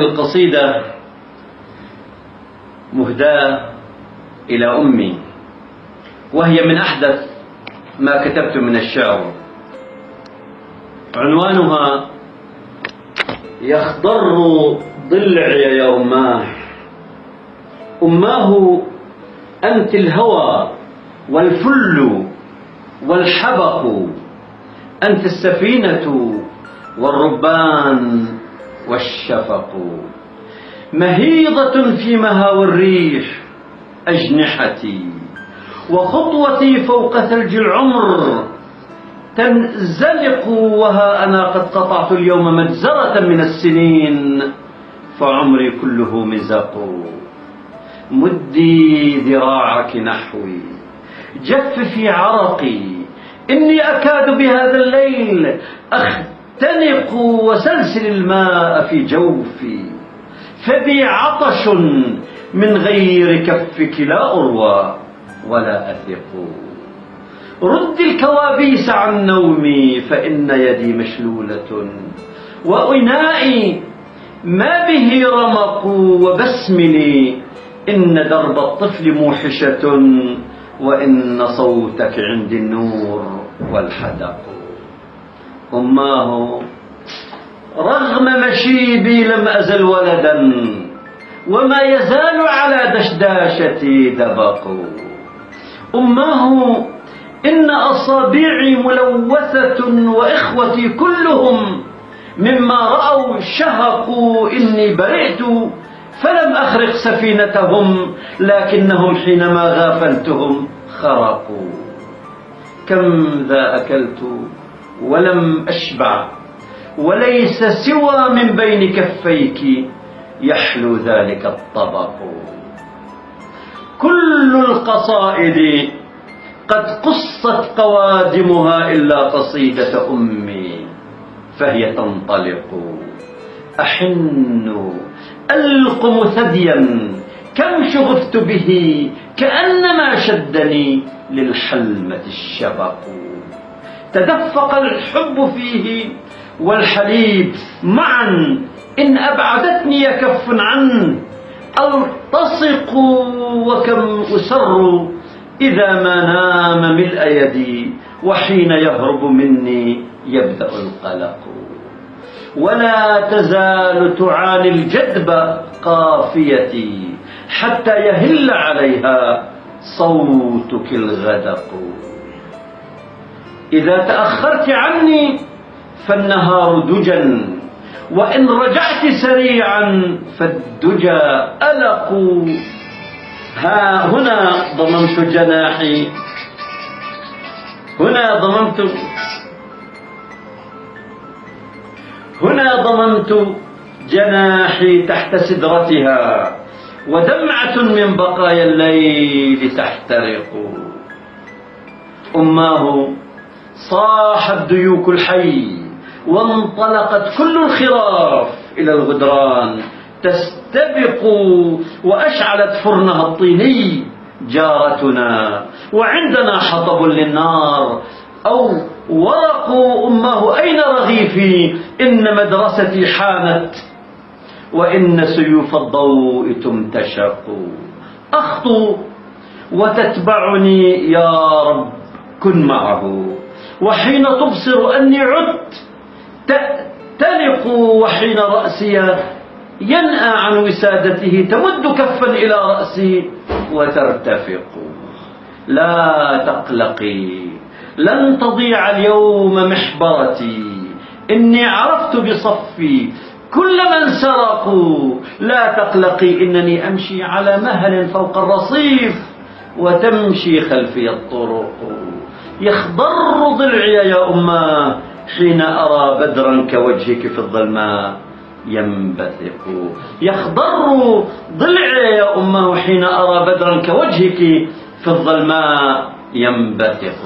القصيدة مهداة إلى أمي، وهي من أحدث ما كتبت من الشعر. عنوانها: يخضر ضلعي يا أماه. أماه أنت الهوى والفل والحبق، أنت السفينة والربان والشفق. مهيضة في مهاوى الريح أجنحتي، وخطوتي فوق ثلج العمر تنزلق، وها أنا قد قطعت اليوم مجزرة من السنين فعمري كله مزق. مدي ذراعك نحوي، جففي عرقي، إني أكاد بهذا الليل أختنق، وسلسل الماء في جوفي، فبي عطش من غير كفك لا أروى ولا أثق. ردي الكوابيس عن نومي، فإن يدي مشلولة وإنائي ما به رمق. وبسملي إن درب الطفل موحشة، وإن صوتك عندي النور والحدق. أماه رغم مشيبي لم أزل ولدا، وما يزال على دشداشتي دبق. أماه إن أصابعي ملوثة، وإخوتي كلهم مما رأوا شهقوا. إني برئت فلم أخرق سفينتهم، لكنهم حينما غافلتهم خرقوا. كم ذا أكلت ولم أشبع، وليس سوى من بين كفيك يحلو ذلك الطبق. كل القصائد قد قصت قوادمها إلا قصيدة أمي، فهي تنطلق. أحن ألقم ثديا كم شغفت به، كأنما شدني للحلمة الشبق. تدفق الحب فيه والحليب معا، إن أبعدتني كف عنه ألتصق. وكم أسر إذا ما نام ملء يدي، وحين يهرب مني يبدأ القلق. ولا تزال تعاني الجدب قافيتي، حتى يهل عليها صوتك الغدق. إذا تأخرت عني فالنهار دجى، وإن رجعت سريعا فالدجى ألق. ها هنا ضممت جناحي، هنا ضممت جناحي تحت سدرتها، ودمعة من بقايا الليل تحترق. أماه صاح الديوك الحي، وانطلقت كل الخراف إلى الغدران تستبق. وأشعلت فرنها الطيني جارتنا، وعندنا حطب للنار أو ورق. أماه أين رغيفي، إن مدرستي حانت، وإن سيوف الضوء تمتشق. أخطو وتتبعني يا رب كن معه، وحين تبصر أني عدت تأتلق. وحين رأسي ينأى عن وسادته تمد كفا إلى رأسي وترتفق. لا تقلقي، لن تضيع اليوم محبرتي، إني عرفت بصفي كل من سرقوا. لا تقلقي، إنني أمشي على مهل فوق الرصيف، وتمشي خلفي الطرق. يخضر ضلعي يا أماه، حين أرى بدرا كوجهك في الظلماء ينبثق. يخضر ضلعي يا أماه، حين أرى بدرا كوجهك في الظلماء ينبثق.